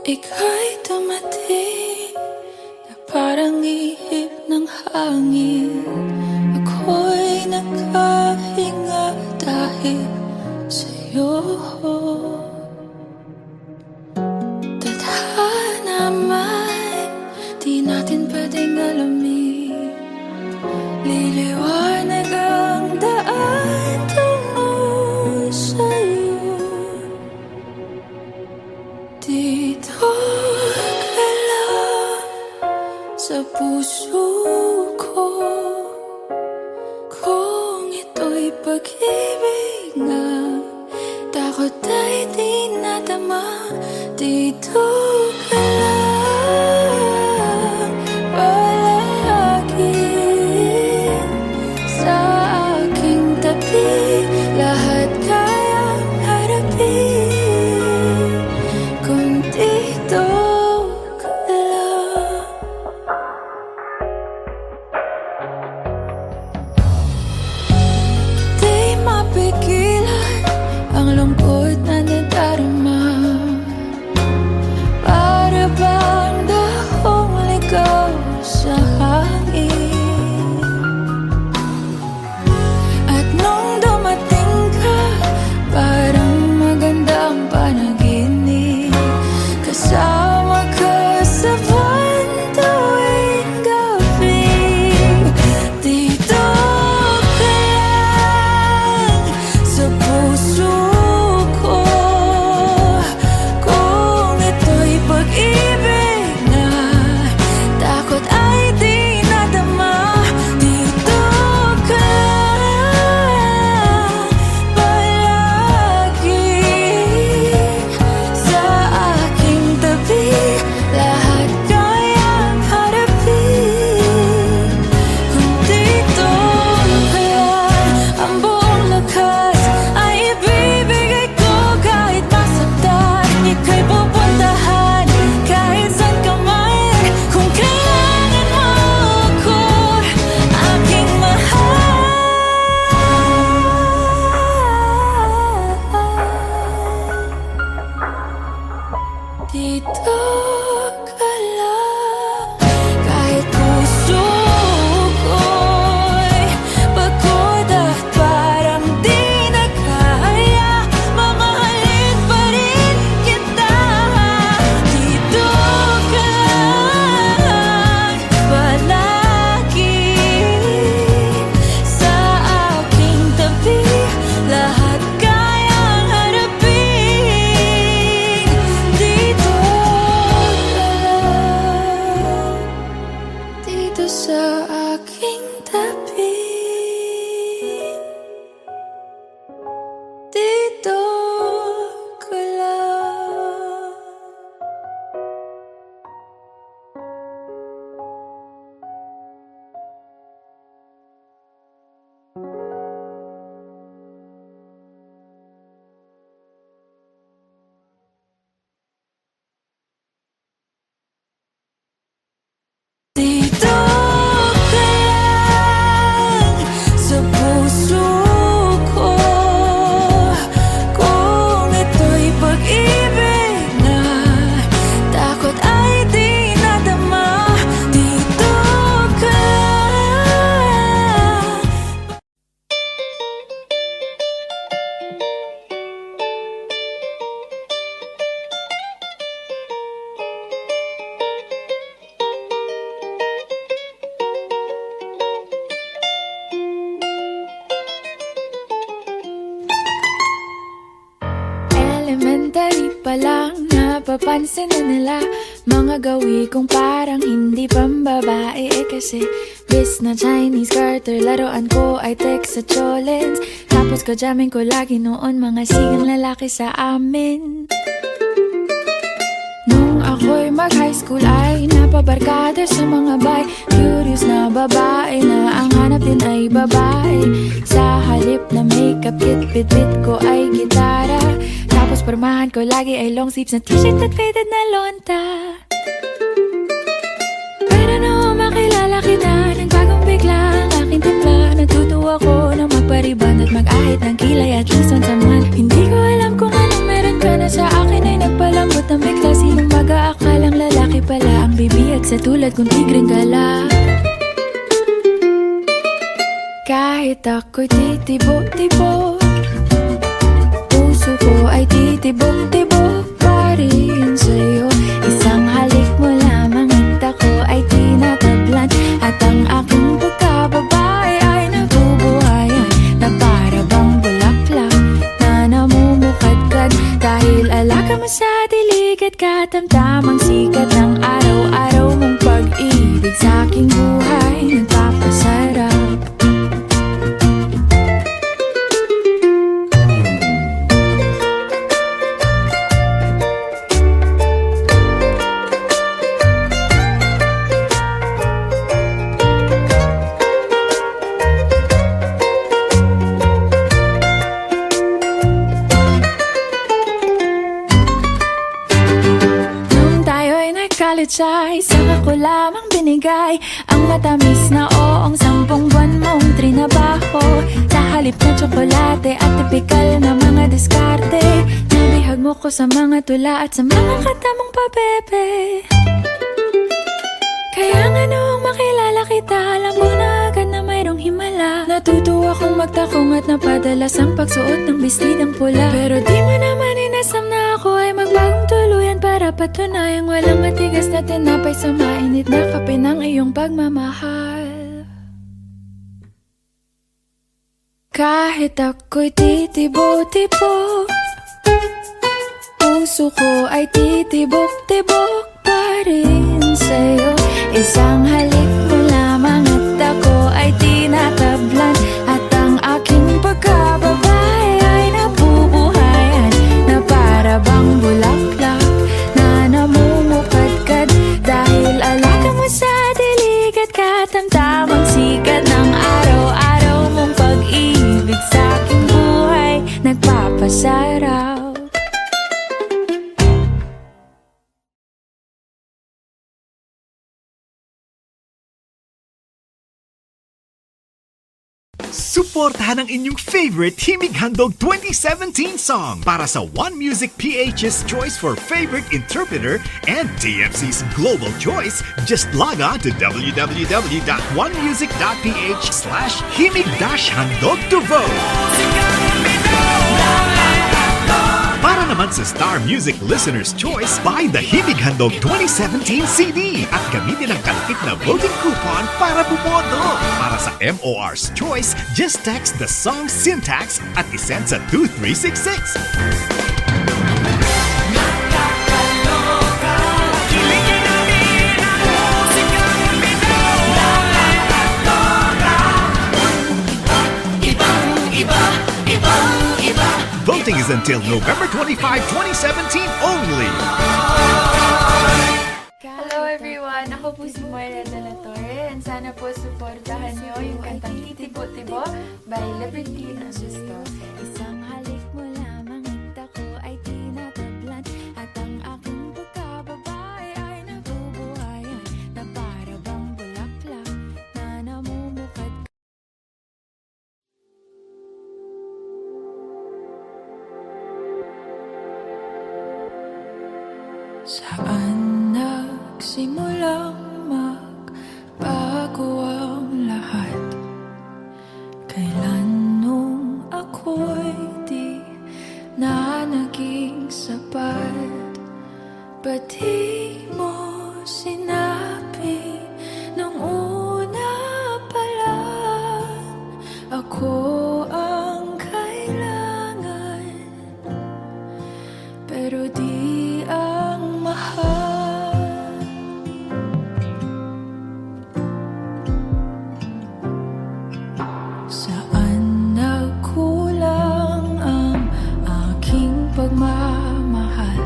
Ika'y dumating na parang ihip ng hangin. Ako'y nakahinga dahil sa'yo. Tadhana man, di natin pwedeng alamin. Liliwanag ang daan tungo sa'yo. Dito ka lang sa puso ko. Kung ito'y pag-ibig nga, takot ay di nadama. Dito ka lang palagi sa aking tabi. Lahat kayang harapin kung dito ka lang. Di mapigilan ang lungkot na nadarama. Para bang dahong ligaw sa hangin. At nung dumating ka, parang magandang panaginip. Kasama ka sa buwan tuwing gabi. Dito ka lang sa puso ko. Kung ito'y pag-ibig na, takot ay di nadama. Dito ka lang palagi sa aking tabi. Lahat kayang harapin kung dito ka lang. Ang buong lakas ay ibibigay ko kahit masaktan. Ika'y pupuntahan kahit saan ka man. Kung kailangan mo ako, aking mahal. Dito ka lang kahit puso ko'y pagod at parang di na kaya. Mamahalin pa rin kita. Dito ka lang palagi sa aking tabi. Lahat kayang harapin. Dito ka lang, dito sa aking tabi. Dito ka lang. Dito ka lang sa puso ko. Kung ito'y pag-ibig na, takot ay di nadama. Dito ka lang. Elementary pa lang, napapansin na nila mga gawi kong parang hindi pambabae. Kasi bis na Chinese Carter, laruan ko ay text sa cholens. Tapos kajamin ko lagi noon mga sigang lalaki sa amin. Nung ako'y mag-high school ay napabarkada sa mga bay. Curious na babae na ang hanap din ay babae. Sa halip na makeup kit, bit-bit ko ay gitara. Tapos pormahan ko lagi ay long sleeves na t-shirt at faded na lonta. Pero nung makilala kita, nagbagong bigla ang aking timpla. Natutuwa ko na magpariban at mag-ahit ng kilay at least once a month. Hindi ko alam kung anong meron ka na sa akin ay nagpalambot ng bigla. Sinong mag sa tulad kong tigreng gala. Kahit ako'y titibok-tibok, puso ko ay titibok-tibok pa rin sa'yo. Isang halik mo lamang at ako ay tinatablan, at ang aking pagkababae ay nabubuhayan na para bang bulaklak na namumukadkad. Dahil alaga mo sa dilig at katamtamang sikat ng araw-araw mong pag-ibig sa aking buhay nagpapasarap. Ay saka ko lamang binigay ang matamis na oong 10 buwan mong trinabaho. Sa halip na tsokolate at tipikal na mga diskarte, nabihag mo ko sa mga tula at sa mga katamong pabebe. Kaya nga noong makilala kita, alam ko na agad na mayroong himala. Natutuwa kong magtakong at napadalas ang pagsuot ng bestidang pula. Pero di mo naman inasam na ako ay magbagong tuluyan para patunayang walang matigas na tinapay sa mainit na kape ng iyong pagmamahal. Kahit ako'y titibo-tibo, puso ko ay titibok-tibok pa rin sa'yo. Isang halik mo lamang at ako ay tinatablan, at ang aking pagkababae ay nabubuhayan na para bang bulaklak na namumukadkad. Dahil alaga mo sa dilig at katamtamang sikat ng araw-araw mong pag-ibig sa aking buhay nagpapasarap. Suportahan ang inyong favorite Himig Handog 2017 song para sa One Music PH's choice for favorite interpreter and TFC's global choice. Just log on to www.onemusic.ph/himig-handog to vote. Para naman sa Star Music Listener's Choice, buy the Himig Handog 2017 CD at gamitin ang kalakip na voting coupon para bumoto. Para sa MOR's Choice, just text the song syntax at isend sa 2366. Voting is until November 25, 2017 only. Hello everyone! Ako po si Moira de la Torre, and sana po suportahan niyo yung kantang Titibo-Tibo by Liberty ng Susto. Isang halik mo lamang at ako ay tinatablan, at ang aking pagkababae ay nabubuhayan na para bang bulaklak na namumukad. Saan nagsimulang magbago ang lahat? Kailan nung ako'y di na naging sapat? Ba't di mo sinabi nung una pa lang ako ang kailangan, pero di ang mahal? Saan nagkulang ang aking pagmamahal?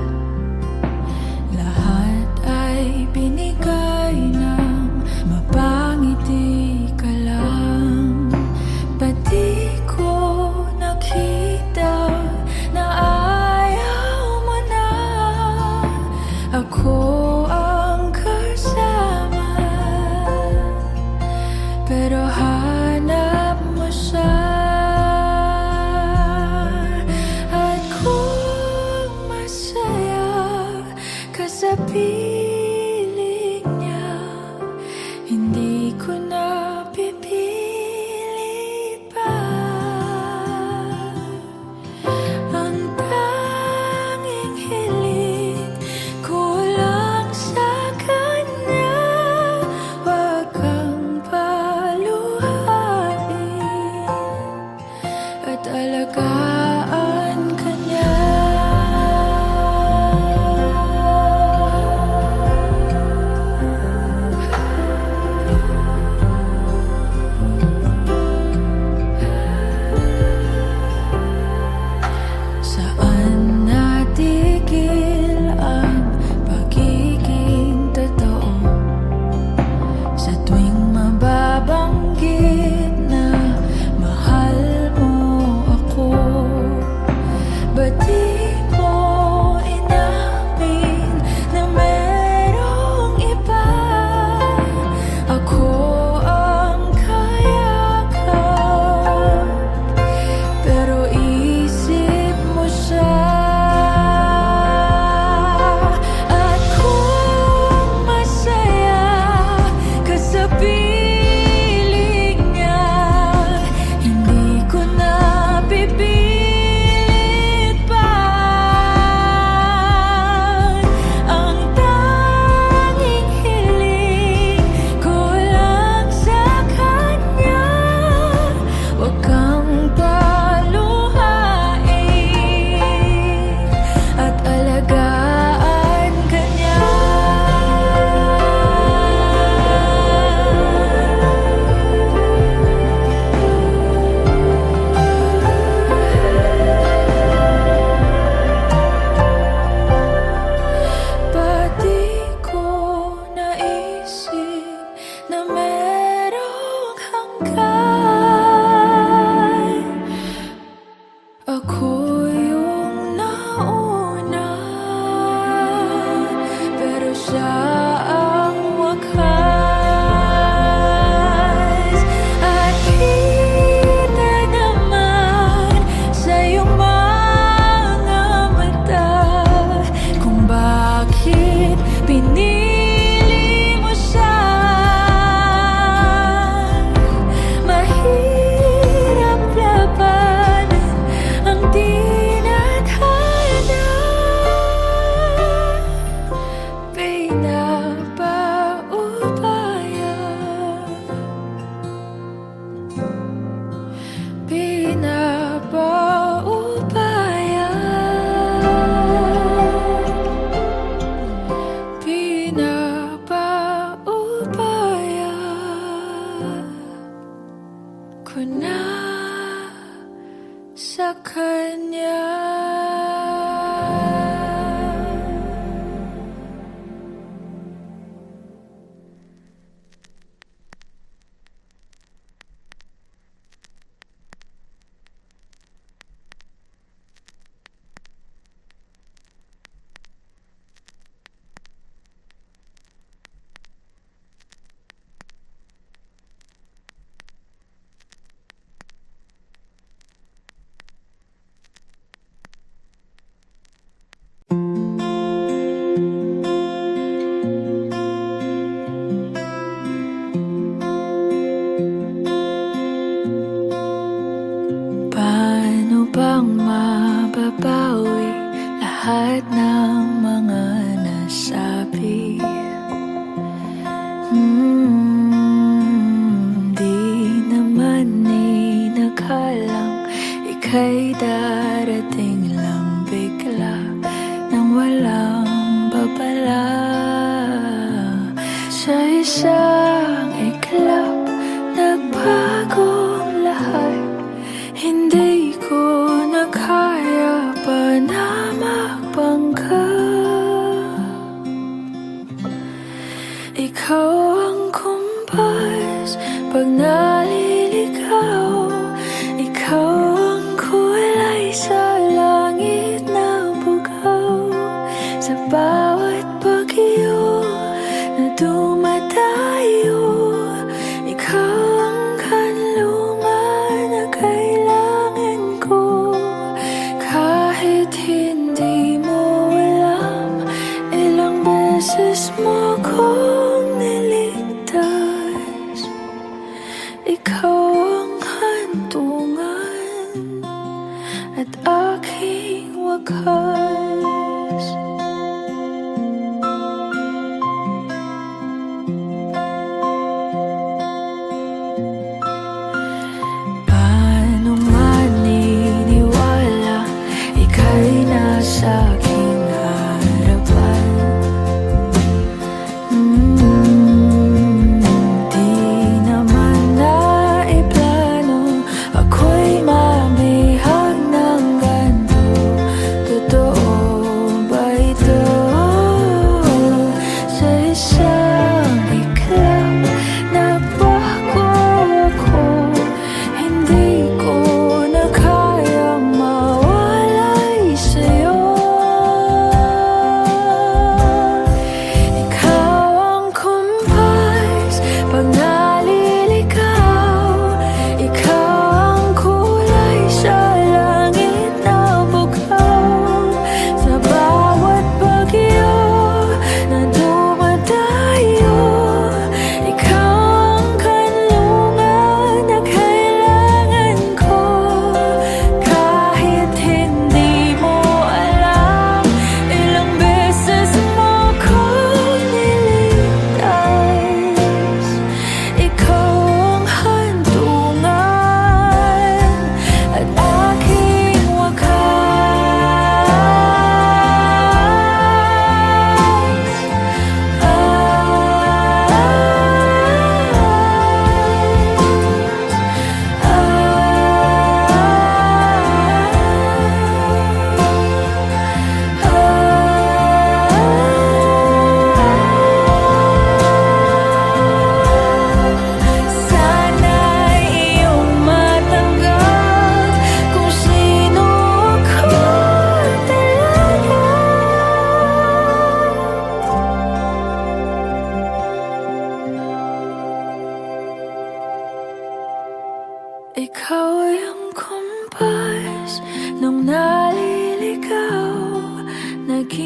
Lahat ay binigay ng mapangiti ka lang. Ba't di ko nakita na ayaw mo na ako ang kasama? Pero hanap mo siya, at kung masaya ka sa piling niya, tanging hiling ko lang sa kanya, wag kang paluhain at alagaan ka niya. Saan natigil ang pagiging totoo? Sa tuwing mababanggit na mahal mo ako, ba't di mo inamin na merong iba? Ako ang kayakap, pero isip mo siya. At kung masaya ka sa piling niya, hindi ko na pipilit pa. Ang tanging hiling ko lang sa kanya, wag kang paluhain at alagaan ka niya. Ba't di ko naisip na merong hanggan? Ako yung nauna, pero siya ang wakas. At kita naman sa iyong mga mata kung bakit pinili mo siya. Mahirap labanan ang tinadhana, pinapaubaya, pinapaubaya ko na sa kanya. Paano bang mababawi lahat ng mga nasabi? Di naman inakalang ika'y darating lang bigla nang walang babala. Sa isang iglap, nagbagong lahat. Hindi ko na kaya pa na magbangga. Ikaw ang kumpas pag naliligaw. Ikaw ang kulay sa langit na bugaw. Sa bawat bagyo na dumadayo, ikaw ang kanlungan na kailangan ko. Kahit hindi mo alam, ilang beses mo kong niligtas. Ikaw ang hantungan at aking wakas.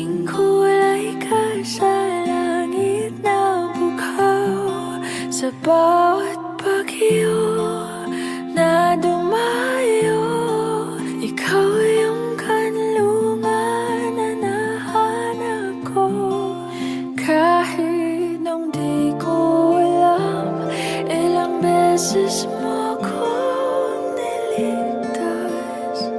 Tanging kulay ka sa langit na bughaw. Sa bawat bagyo na dumayo, ikaw yung kanlungan na nahanap ko. Kahit nung di ko alam, ilang beses mo ko niligtas.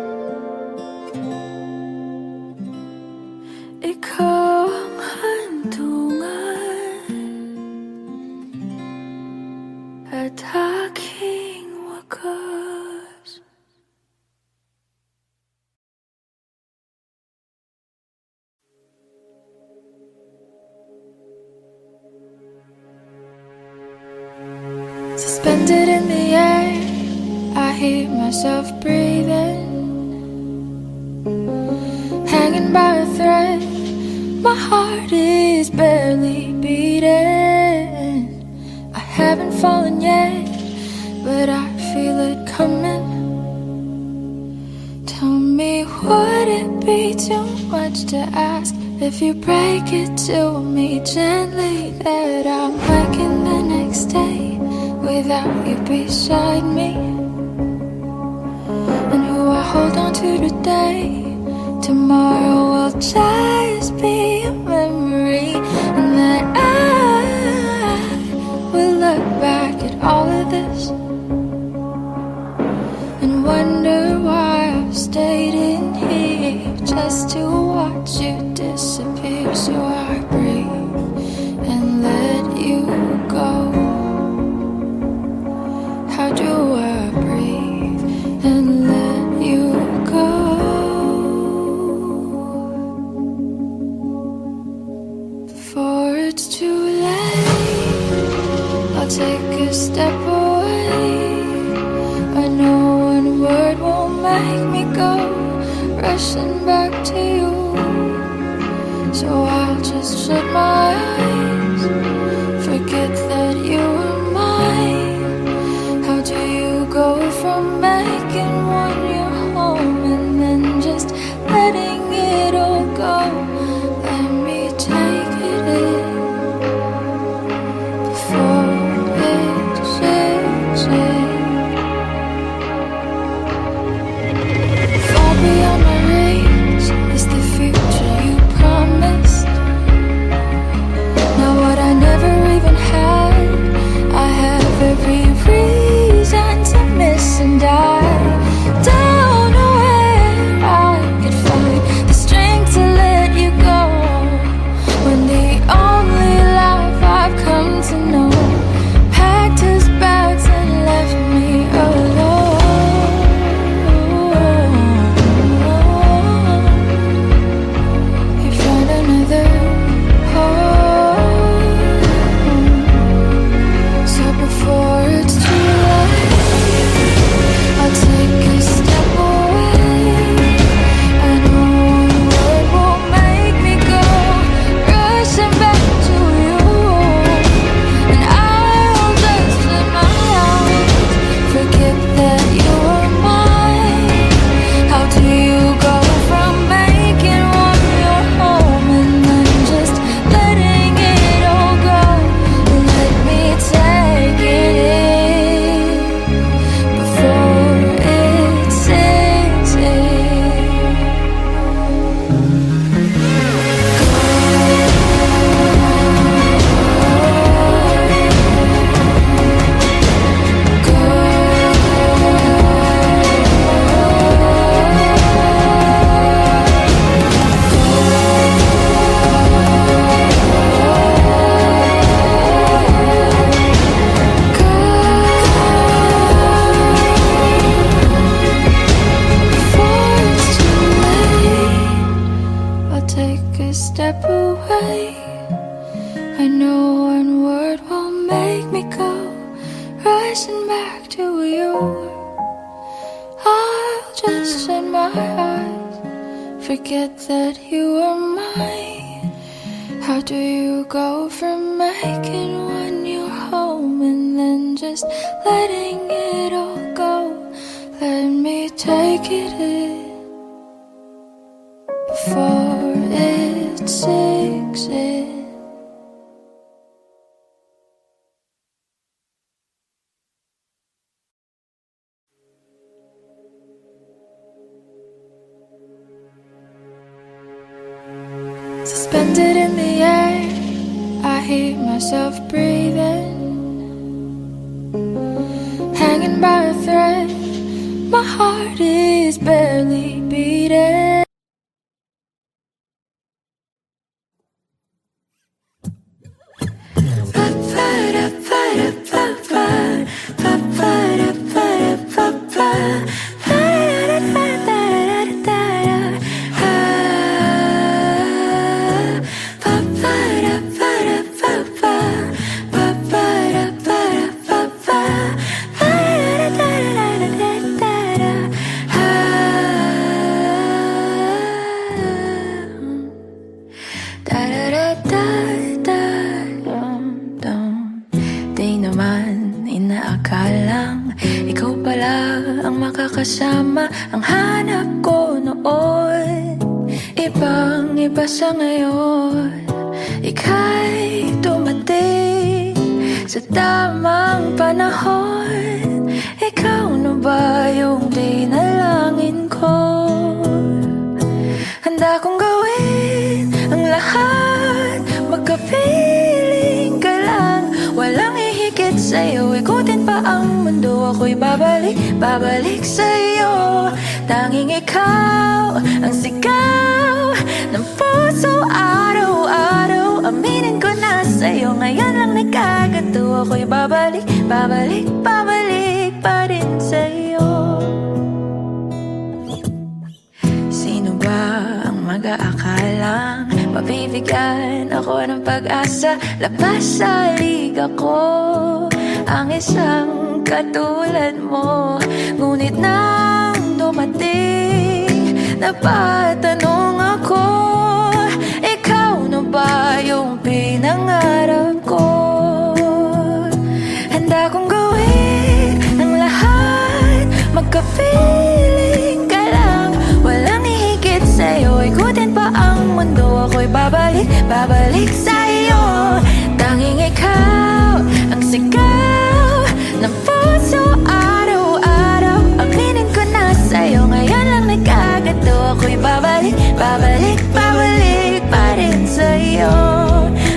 Ikaw ang hantungan at aking wakas. Suspended in the air, I hear myself breathing, hanging by a thread. My heart is barely beating. I haven't fallen yet, but I feel it coming. Tell me, would it be too much to ask if you break it to me gently that I'm waking the next day without you beside me? And who I hold on to today, tomorrow will just be a memory. And that I will look back at all of this and wonder why I've stayed in here just to watch you disappear. So I breathe and let you go. How do I breathe and let you go? Before it's too late, I'll take a step away. I know one word won't make me go rushing back to you. So I'll just shut my eyes, forget that you were mine. How do you go from making one your home and then just letting it all go? Let me take it in before it sinks in. Far beyond my reach is the future you promised. Now what I never even had, I have every reason to miss. And I don't know where I could find the strength to let you go, when the only life I've come to know packed his bags and left me alone. You found another home. So before it's too late, I'll take a step away. I know one word won't make me go rushing back to you, and I'll just let my eyes forget that you were mine. How do you go from making one your home and then just letting it all go? Let me take it in before it sinks in. Before it's too late, I'll take a step away. I know one word won't make me go rushing back to you. I'll just shut my eyes, forget that you were mine. How do you go from making one your home and then just letting it all go? Let me take it in before it exist. Suspended in the air, I hear myself breathing, hanging by a thread. My heart is barely beating. Di naman inaakalang ikaw pala ang makakasama ang hanap ko noon. Ibang iba sa ngayon, ika'y dumating sa tamang panahon. Ikaw na ba yung dinalangin ko? Handa kong gawin ang lahat, magkapiling ka lang. Walang ihigit sa'yo, ikutin pa ang mundo. Ako'y babalik, babalik sa'yo. Tanging ikaw ang sigaw ng puso araw-araw. Aminin ko na sa'yo, ngayon lang nagkaganto. Ako'y babalik, babalik, babalik pa rin sa'yo. Sino ba ang mag-aakalang mabibigyan ako ng pag-asa? Labas sa liga ko ang isang katulad mo. Ngunit nang dumating, napatanong ako, ikaw na ba yung pinangarap ko? Handa kong gawin ang lahat, magkapiling ka lang. Walang ihigit sa'yo, ikutin pa ang mundo. Ako'y babalik, babalik sa'yo. Tanging ikaw ang sigaw ng puso araw-araw. Aminin ko na sa'yo, ngayon lang nagkaganto. Ako'y babalik, babalik, babalik pa rin sa'yo.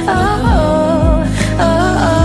Oh, oh, oh, oh.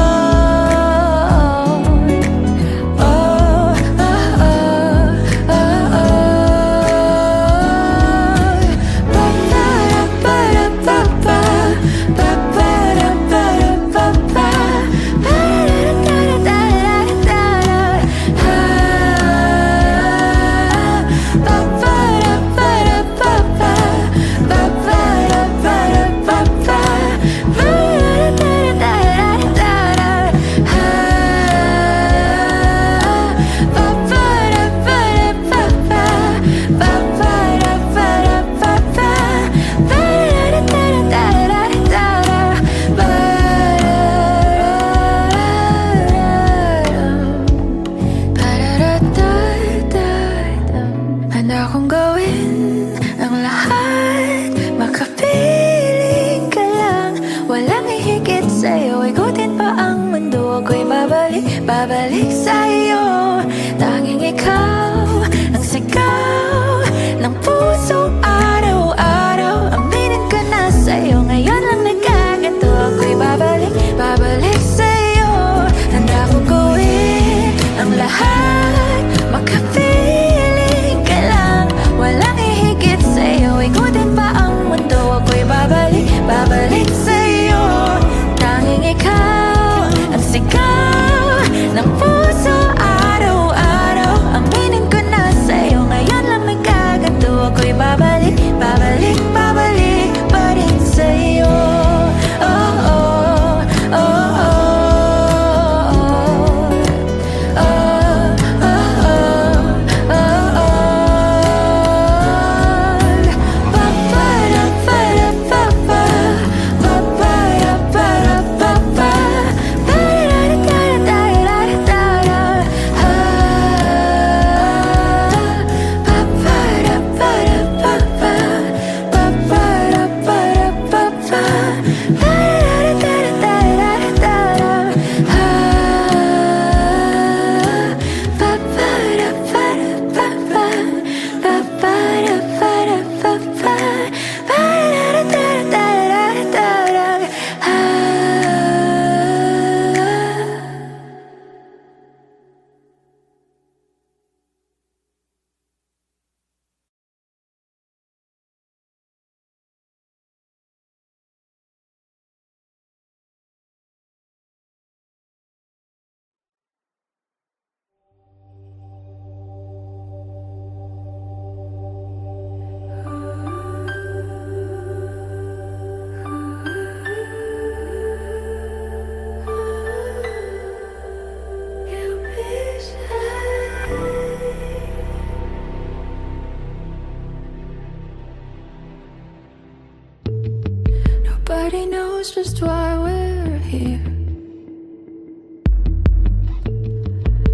Nobody knows just why we're here.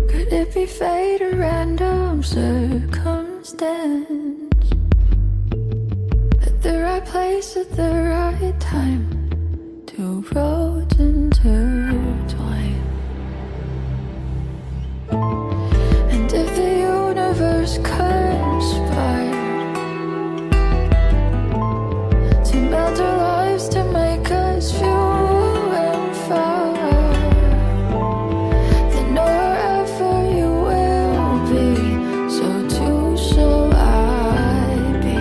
Could it be fate or random circumstance? At the right place at the right time, two roads intertwine. And if the universe conspired to melt our lives to make us few and far, then know wherever you will be, so too shall I be.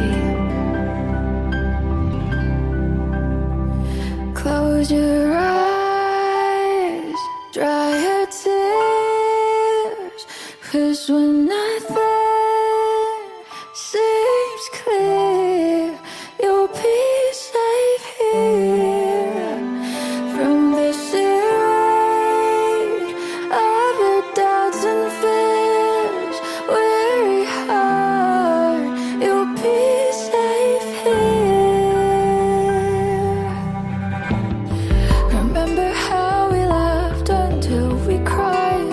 Close your eyes, dry your tears, 'cause when nothing seems clear, you'll be safe here. From the rage of the doubts and fears, weary heart, you'll be safe here. Remember how we laughed until we cried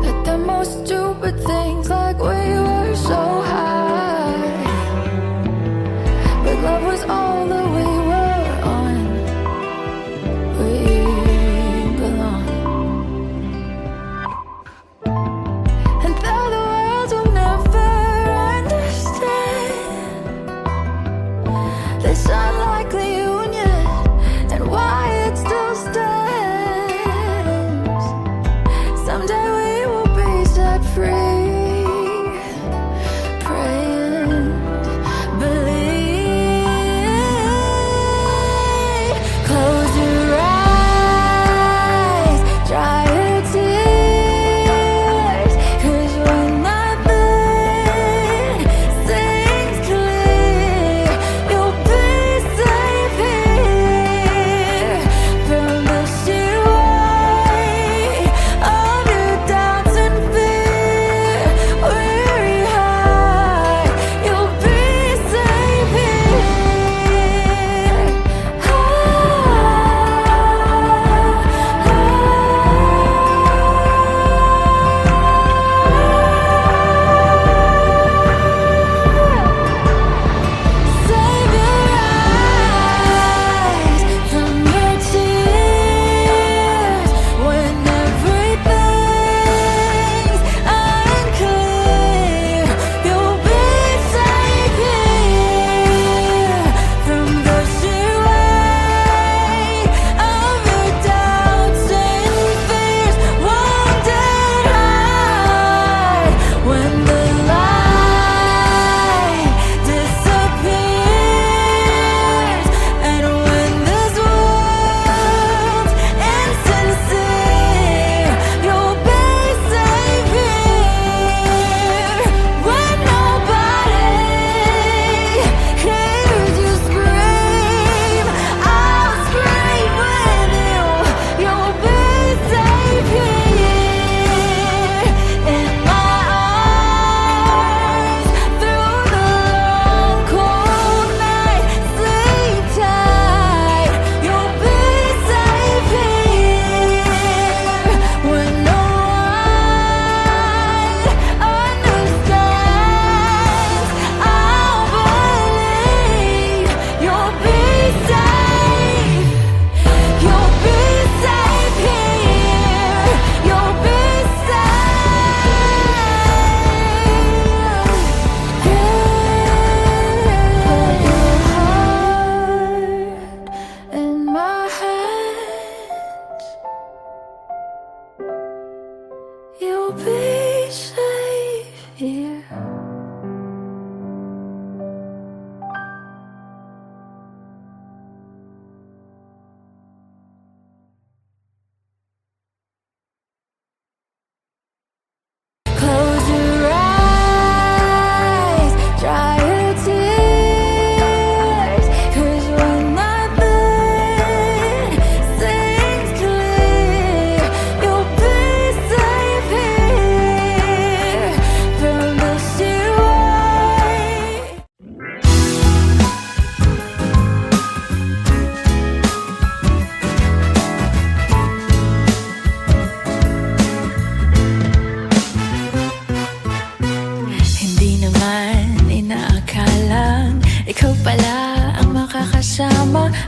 at the most stupid things, like we were so high. But love was all that we were on. We belong. And though the world will never understand this unlikely union and why it still stands, someday we will be set free. Pray and believe. Close your eyes, dry your tears, 'cause when nothing seems clear, you'll be safe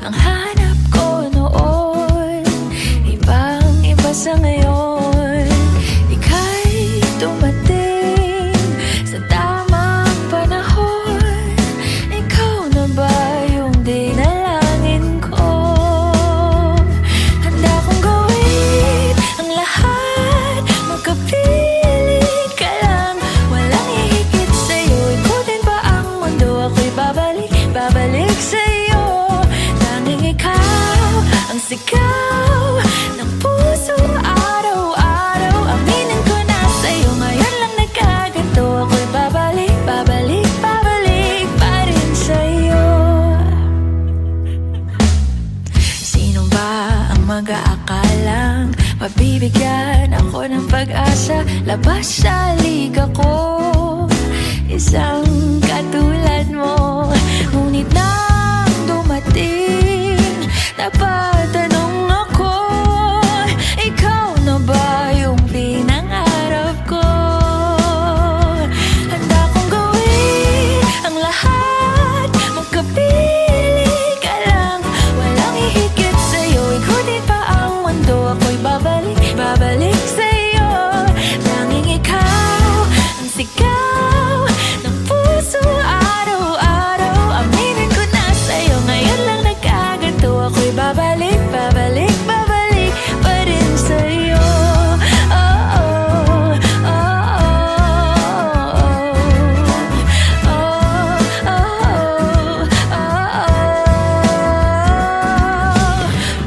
ang hanap ko noon. Ibang-iba sa ngayon. Ika'y dumating sa tamang panahon. Ikaw na ba yung dinalangin ko? Handa kong gawin ang lahat, magkapiling ka lang. Walang hihigit sa'yo, ikutin pa ang mundo. Ako'y babalik sa'yo. Tanging ikaw ang sigaw ng puso araw-araw. Aminin ko na sa'yo, ngayon lang nagkaganto. Ako'y babalik pa rin sa'yo. Sino ba ang mag-aakalang mabibigyan ako ng pag-asa? Labas sa liga ko, isang katulad mo. Ngunit nang dumating, napatanong ako, ikaw na ba yung pinangarap ko? Handa kong gawin ang lahat, magkapiling ka lang. Walang hihigit sa'yo, ikutin pa ang mundo. Ako'y babalik sa'yo. Tanging ikaw ang sigaw ng puso araw-araw. Aminin ko na sa'yo, ngayon lang nagkaganto. Ako'y babalik pa rin sa'yo. Oh, oh, oh, oh, oh, oh, oh, oh.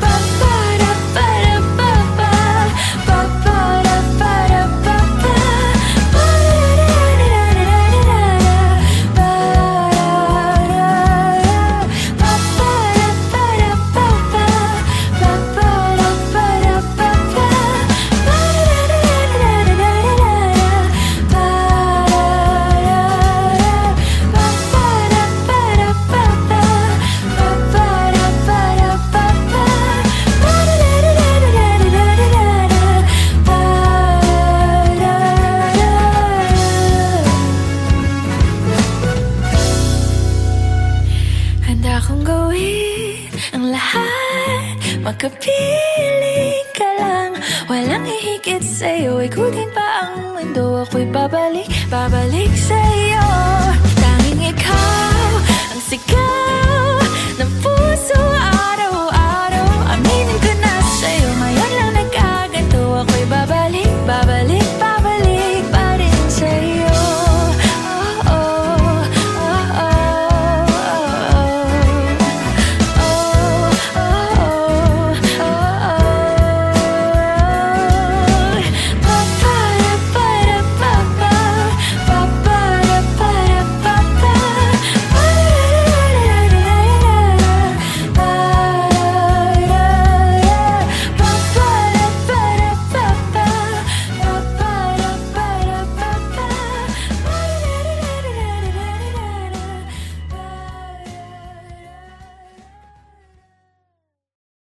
Pa-para-para-pa-pa, pa-para-para-pa-pa, handa kong gawin ang lahat, magkapiling ka lang. Walang hihigit sa'yo, ikutin pa ang mundo. Ako'y babalik sa'yo. Tanging ikaw ang sigaw